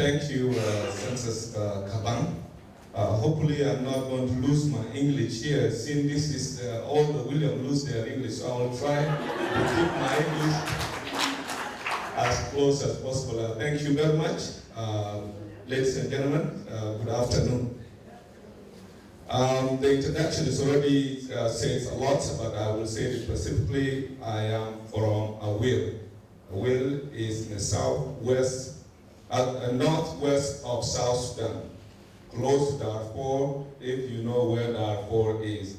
Thank you, Census Kabang. Hopefully I'm not going to lose my English here, since this is all the William lose their English, so I'll try to keep my English as close as possible. Thank you very much, ladies and gentlemen. Good afternoon. The introduction is already says a lot, but I will say it specifically. I am from Aweil. Aweil is in the southwest, northwest of South Sudan, close to Darfur, if you know where Darfur is.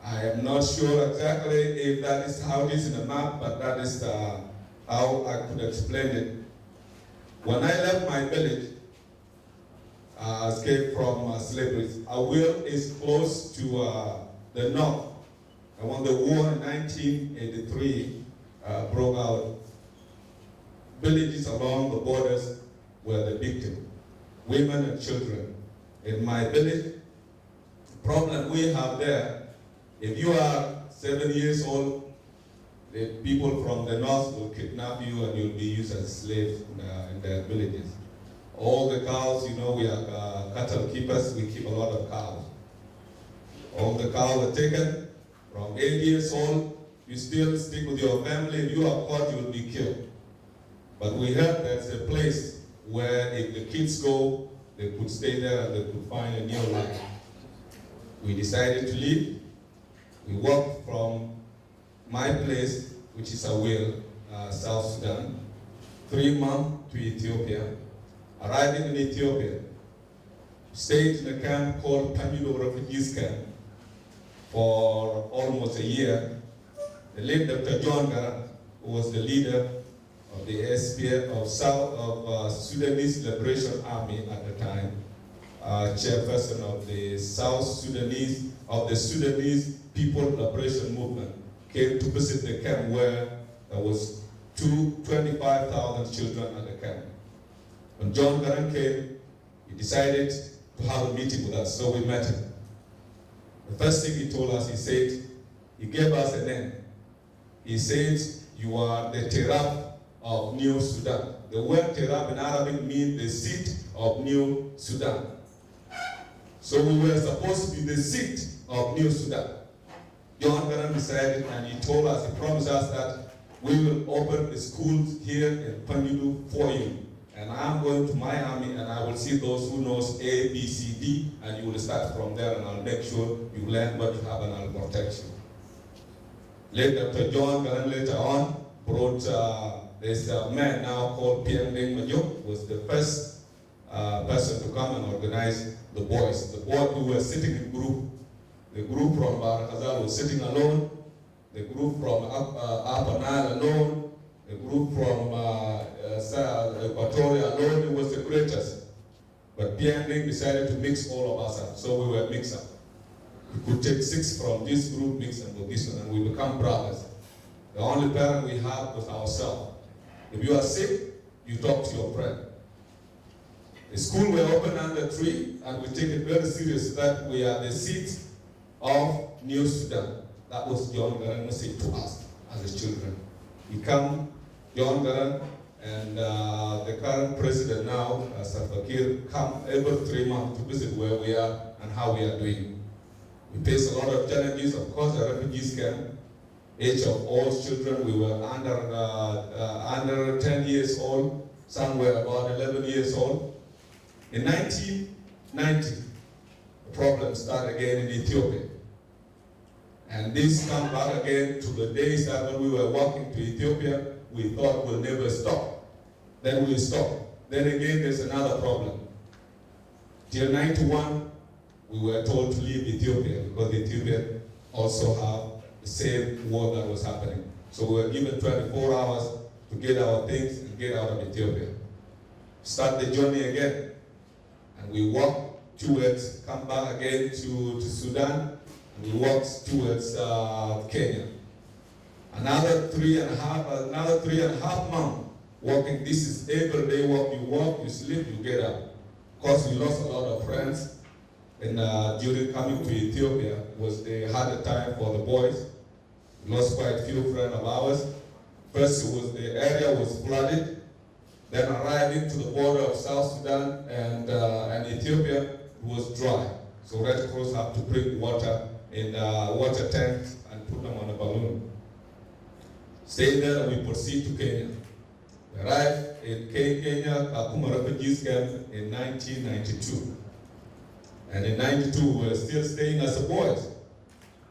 I am not sure exactly if that is how it is in the map, but that is how I could explain it. When I left my village, escaped from slavery, Aweil is close to the north. And when the war in 1983 broke out, villages along the borders were the victim, women and children. In my village, the problem we have there, if you are 7 years old, the people from the north will kidnap you and you'll be used as slaves in their villages. All the cows, you know, we are cattle keepers, we keep a lot of cows. All the cows are taken. From 8 years old, you still stick with your family. If you are caught, you will be killed. But we heard there's a place where if the kids go, they could stay there and they could find a new life. We decided to leave. We walked from my place, which is Aweil, South Sudan, 3 months to Ethiopia. Arriving in Ethiopia, stayed in a camp called Pioth refugee camp for almost a year. The late Dr. John Garang, who was the leader of the SPF of Sudanese Liberation Army at the time, chairperson of the Sudanese People Liberation Movement, came to visit the camp where there was 25,000 children at the camp. When John Garang came, he decided to have a meeting with us, so we met him. The first thing he told us, he gave us a name. He said, you are the Terab of New Sudan. The word Terab in Arabic means the seat of New Sudan. So we were supposed to be the seat of New Sudan. John Garang decided, and he told us, he promised us that we will open the schools here in Pioth for you. And I'm going to my army and I will see those who knows A, B, C, D, and you will start from there and I'll make sure you learn what you have and I'll protect you. Later, Dr. John Garang later on brought this man now called Pioth, was the first person to come and organize the boys. The boys who were sitting in group, the group from Bahr el Ghazal was sitting alone, the group from Upper Nile alone, the group from Equatoria alone, it was the greatest. But Pioth decided to mix all of us up, so we were mixed up. We could take 6 from this group, mix them with this one, and we become brothers. The only parent we have was ourselves. If you are sick, you talk to your friend. The school will open under tree, and we take it very serious that we are the seat of New Sudan. That was John Garang's message to us as children. He come, John Garang, and the current president now, Salva Kiir, come every 3 months to visit where we are and how we are doing. We face a lot of challenges. Of course, the refugees camp, age of all children, we were under 10 years old, some were about 11 years old. In 1990, the problem started again in Ethiopia. And this comes back again to the days that when we were walking to Ethiopia, we thought we'll never stop. Then we stop. Then again, there's another problem. Till 91, we were told to leave Ethiopia because Ethiopia also have the same war that was happening. So we were given 24 hours to get our things and get out of Ethiopia. Start the journey again. And we walk towards, come back again to Sudan, and we walk towards Kenya. Another 3.5 months walking. This is every day walk. You walk, you sleep, you get up. Of course, we lost a lot of friends. And during coming to Ethiopia, was the harder time for the boys. We lost quite a few friends of ours. First, the area was flooded. Then arriving to the border of South Sudan and Ethiopia, it was dry. So Red Cross have to bring water in water tanks and put them on a balloon. Stay there and we proceed to Kenya. We arrived in Kenya, Kakuma refugees camp in 1992. And in 92, we were still staying as a boys.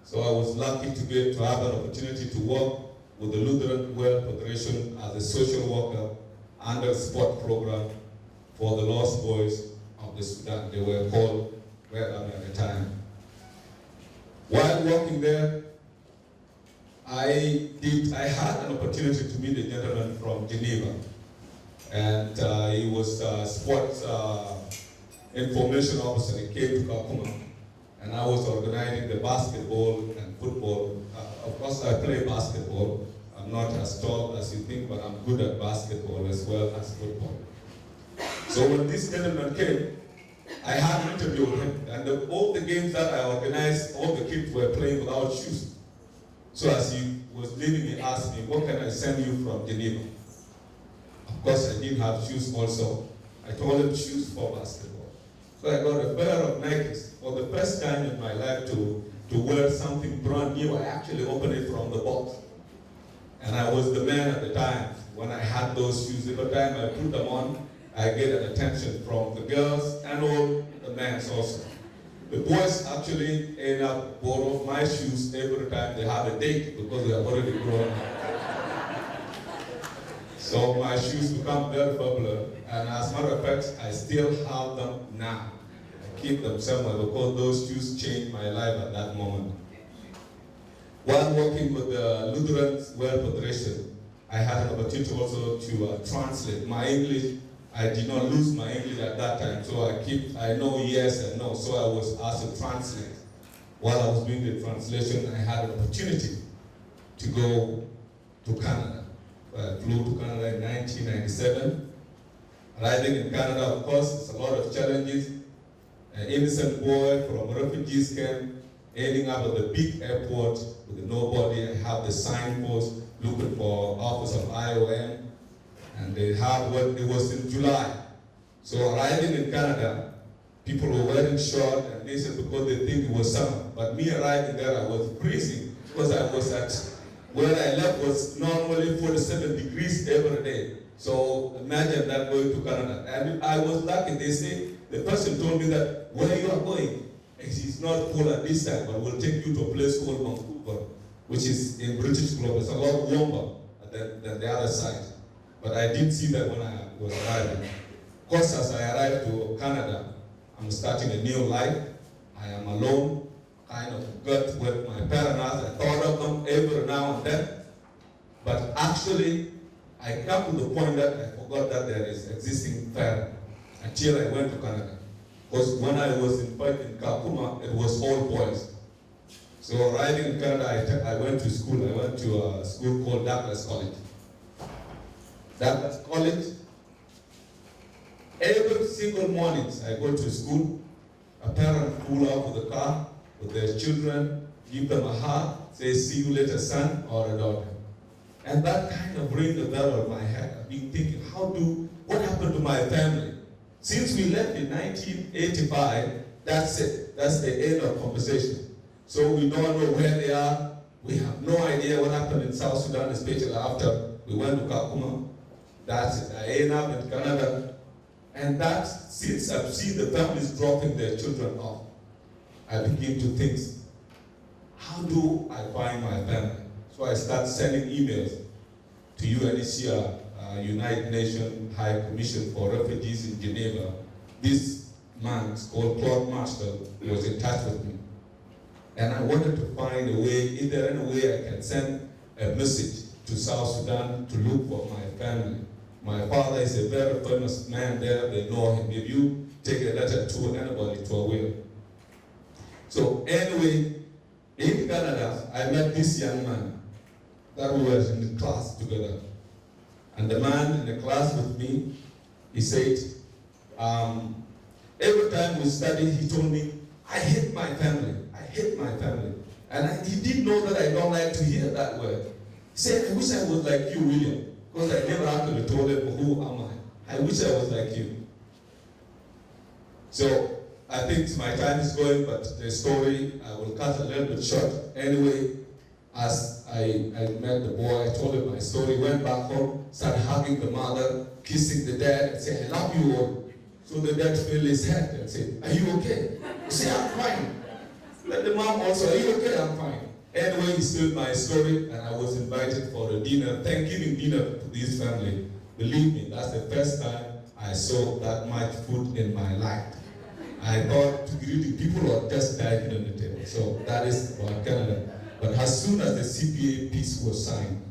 So I was lucky to have an opportunity to work with the Lutheran World Federation as a social worker under a support program for the lost boys of the Sudan. They were called Red Army at the time. While working there, I had an opportunity to meet a gentleman from Geneva, and he was a sports information officer. He came to Kakuma, and I was organizing the basketball and football. Of course, I play basketball. I'm not as tall as you think, but I'm good at basketball as well as football. So when this gentleman came, I had an interview with him, and all the games that I organized, all the kids were playing without shoes. So as he was leaving, he asked me, what can I send you from Geneva? Of course, I didn't have shoes also. I told him shoes for basketball. So I got a pair of Nikes. For the first time in my life to wear something brand new, I actually opened it from the box. And I was the man at the time. When I had those shoes, every time I put them on, I get an attention from the girls and all the men also. The boys actually end up borrowing my shoes every time they have a date because they are already grown up. So my shoes become very popular, and as a matter of fact, I still have them now. I keep them somewhere because those shoes changed my life at that moment. While working with the Lutheran World Federation, I had an opportunity also to translate my English. I did not lose my English at that time, so I know yes and no, so I was asked to translate. While I was doing the translation, I had an opportunity to go to Canada. I flew to Canada in 1997. Arriving in Canada, of course, it's a lot of challenges. An innocent boy from a refugees camp, ending up at the big airport with nobody. I have the signpost looking for office of IOM. And it was in July. So arriving in Canada, people were wearing short, and they said because they think it was summer. But me arriving there, I was freezing because I was where I left was normally 47 degrees every day. So imagine that going to Canada. And I was lucky. They say, the person told me that where you are going, it's not cold at this time, but we'll take you to a place called Vancouver, which is in British Columbia. It's a lot warmer than the other side. But I didn't see that when I was arriving. Of course, as I arrived to Canada, I'm starting a new life. I am alone, kind of got with my parents. I thought of them every now and then. But actually, I come to the point that I forgot that there is existing parent until I went to Canada. Because when I was in Kakuma, it was all boys. So arriving in Canada, I went to school. I went to a school called Douglas College. Douglas College. Every single morning I go to school, a parent pull out with a car with their children, give them a hug, say, see you later, son or a daughter. And that kind of rings a bell on my head. I've been thinking, what happened to my family? Since we left in 1985, that's it. That's the end of conversation. So we don't know where they are. We have no idea what happened in South Sudan, especially after we went to Kakuma. That's it. I end up in Canada. And that, since I've seen the families dropping their children off, I begin to think, how do I find my family? So I start sending emails to UNHCR, United Nations High Commission for Refugees in Geneva. This man called Claude Marshall was in touch with me. And I wanted to find a way, is there any way I can send a message to South Sudan to look for my family? My father is a very famous man there, they know him. If you take a letter to anybody, to Aweil. So anyway, in Canada, I met this young man that we were in the class together. And the man in the class with me, he said, every time we studied, he told me, I hate my family. I hate my family. And he didn't know that I don't like to hear that word. He said, I wish I was like you, William, because I never actually told him, who am I? I wish I was like you. So I think my time is going, but the story I will cut a little bit short. Anyway, as I met the boy, I told him my story, went back home, started hugging the mother, kissing the dad, and say, I love you all. So the dad fell his head and said, are you okay? I say, I'm fine. But the mom also, are you okay? I'm fine. Anyway, he told my story, and I was invited for a dinner, Thanksgiving dinner to this family. Believe me, that's the first time I saw that much food in my life. I thought to greet the people or just diving on the table. So that is about Canada. But as soon as the CPA piece was signed,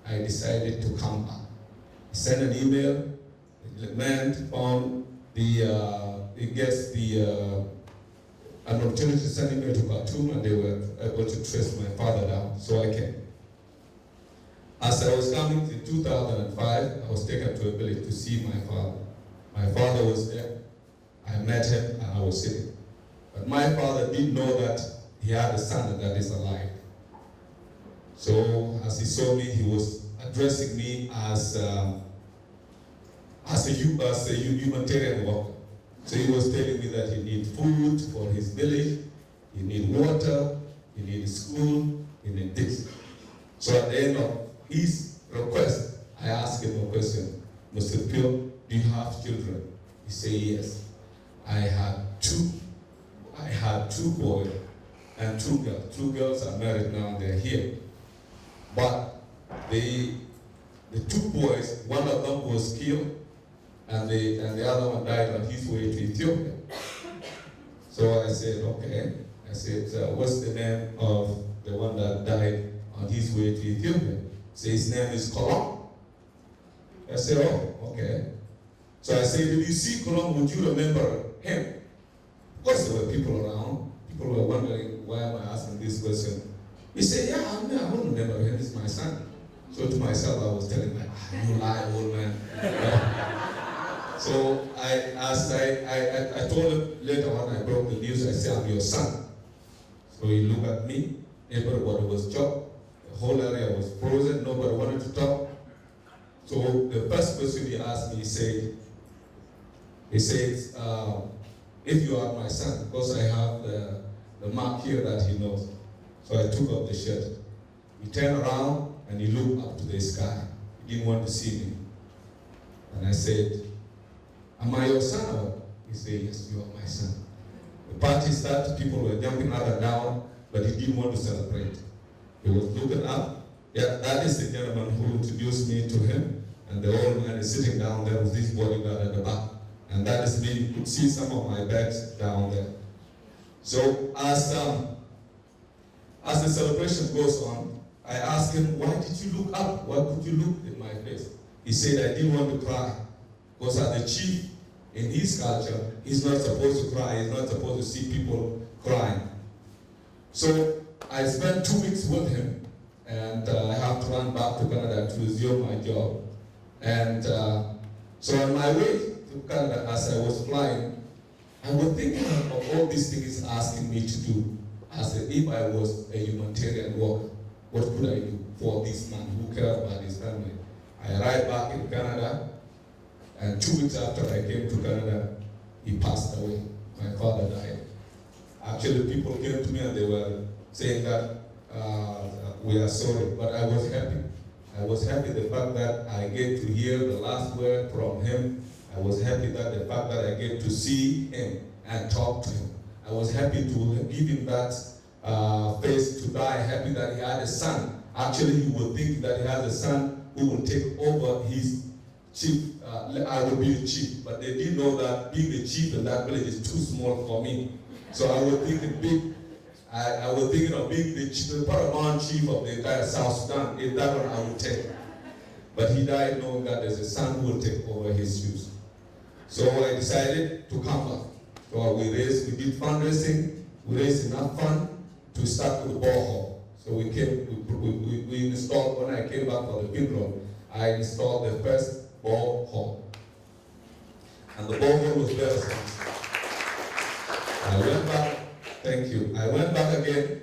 I decided to come back. I sent an email, the man found an opportunity to send me to Khartoum, and they were able to trace my father down, so I came. As I was coming in 2005, I was taken to a village to see my father. My father was there. I met him and I was sitting. But my father didn't know that he had a son that is alive. So as he saw me, he was addressing me as a humanitarian worker. So he was telling me that he needs food for his village, he needs water, he needs school, he needs this. So at the end of his request, I asked him a question. Mr. Pioth, do you have children? He said yes. I had two boys and 2 girls. 2 girls are married now, they're here. But the 2 boys, one of them was killed, and the other one died on his way to Ethiopia. So I said, okay. I said, what's the name of the one that died on his way to Ethiopia? So his name is Kolong. I said, oh, okay. So I said, if you see Kolong, would you remember him? Of course there were people around. People were wondering, why am I asking this question? He said, yeah, I don't remember him, he's my son. So to myself, I was telling him, you lie, old man. So I told him later when I broke the news, I said, I'm your son. So he looked at me, everybody was shocked. The whole area was frozen, nobody wanted to talk. So the first question he asked me, he said, if you are my son, because I have the mark here that he knows. So I took off the shirt. He turned around and he looked up to the sky. He didn't want to see me. And I said, am I your son? He said, yes, you are my son. The party started, people were jumping up and down, but he didn't want to celebrate. He was looking up. Yeah, that is the gentleman who introduced me to him. And the old man is sitting down there with this bodyguard at the back. And that is me. You could see some of my bags down there. So as the celebration goes on, I asked him, why did you look up? Why could you look in my face? He said, I didn't want to cry. Because as the chief in his culture, he's not supposed to cry. He's not supposed to see people crying. So I spent 2 weeks with him, and I have to run back to Canada to resume my job. And so on my way to Canada, as I was flying, I was thinking of all these things asking me to do. As if I was a humanitarian worker, what could I do for this man who cared about his family? I arrived back in Canada, and 2 weeks after I came to Canada, he passed away. My father died. Actually, people came to me and they were saying that we are sorry, but I was happy. I was happy the fact that I get to hear the last word from him. I was happy that the fact that I get to see him and talk to him. I was happy to give him that face to die, happy that he had a son. Actually, he would think that he has a son who will take over his chief. I will be the chief, but they didn't know that being the chief in that village is too small for me. So I was thinking big. I was thinking of being the paramount chief of the entire South Sudan. If that one I would take. But he died knowing that there's a son who will take over his shoes. So I decided to come back. So we did fundraising, we raised enough fund to start with the borehole. So we installed, when I came back for the funeral, I installed the first borehole. And the borehole was very simple. I went back, thank you. I went back again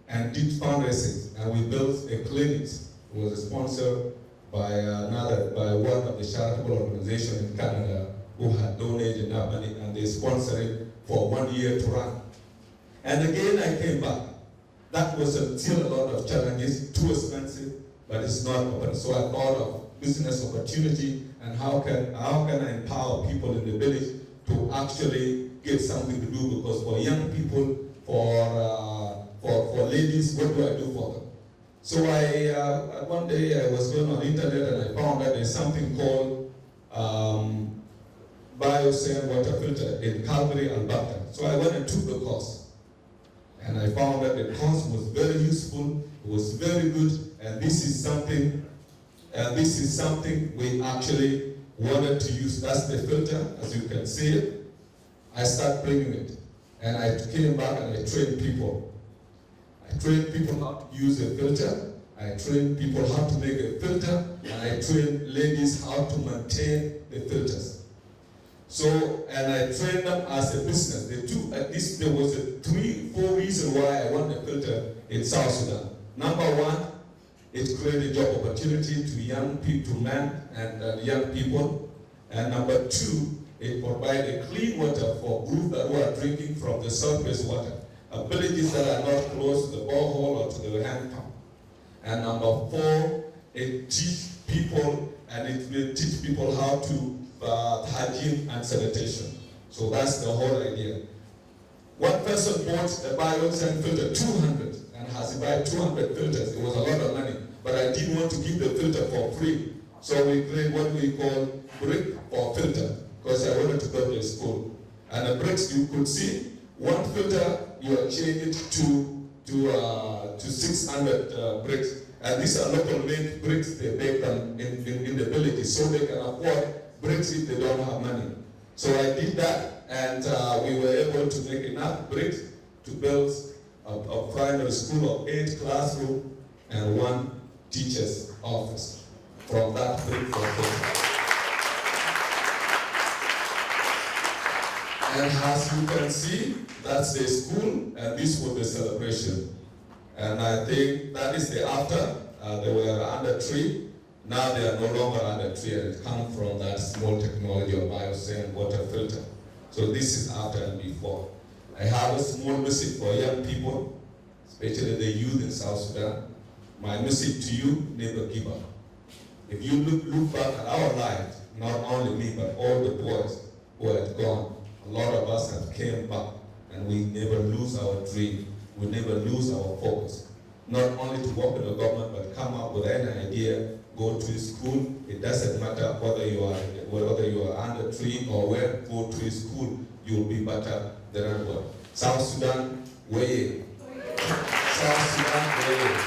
and did fundraising, and we built a clinic. It was sponsored by one of of the charitable organization in Canada who had donated enough money, and they sponsored it for 1 year to run. And again, I came back. That was still a lot of challenges, too expensive, but it's not open. So I thought of business opportunity and how can I empower people in the village to actually get something to do, because for young people, for ladies, what do I do for them? So one day I was going on the internet and I found that there's something called biosand water filter in Calgary, Alberta. So I went and took the course. And I found that the course was very useful, it was very good, and this is something we actually wanted to use. That's the filter, as you can see it. I started bringing it. And I came back and I trained people. I trained people how to use a filter. I trained people how to make a filter. And I trained ladies how to maintain the filters. So, and I trained them as a business. There was 3-4 reasons why I want a filter in South Sudan. Number one, it created job opportunity to young people, to men and young people. And number two, it provided clean water for groups that were drinking from the surface water, villages that are not close to the borehole or to the hand pump. And number four, it teaches people, and it will teach people how to hygiene and sanitation. So that's the whole idea. One person bought a biosand filter, 200, and has to buy 200 filters. It was a lot of money, but I didn't want to give the filter for free. So we create what we call brick for filter, because I wanted to build a school. And the bricks, you could see, one filter, you exchange it to 600 bricks. And these are local made bricks. They make them in the villages, so they can afford bricks if they don't have money. So I did that, and we were able to make enough bricks to build a primary school of 8 classrooms and 1 teacher's office from that brick for filter. And as you can see, that's the school, and this was the celebration. And I think that is the after. They were under tree. Now they are no longer under tree, and it comes from that small technology of biosand water filter. So this is after and before. I have a small message for young people, especially the youth in South Sudan. My message to you, never give up. If you look back at our lives, not only me, but all the boys who had gone, a lot of us have came back, and we never lose our dream. We never lose our focus. Not only to work in the government, but come up with any idea, go to school. It doesn't matter whether you are under tree or where, go to school, you'll be better than anyone. South Sudan, way. South Sudan, way.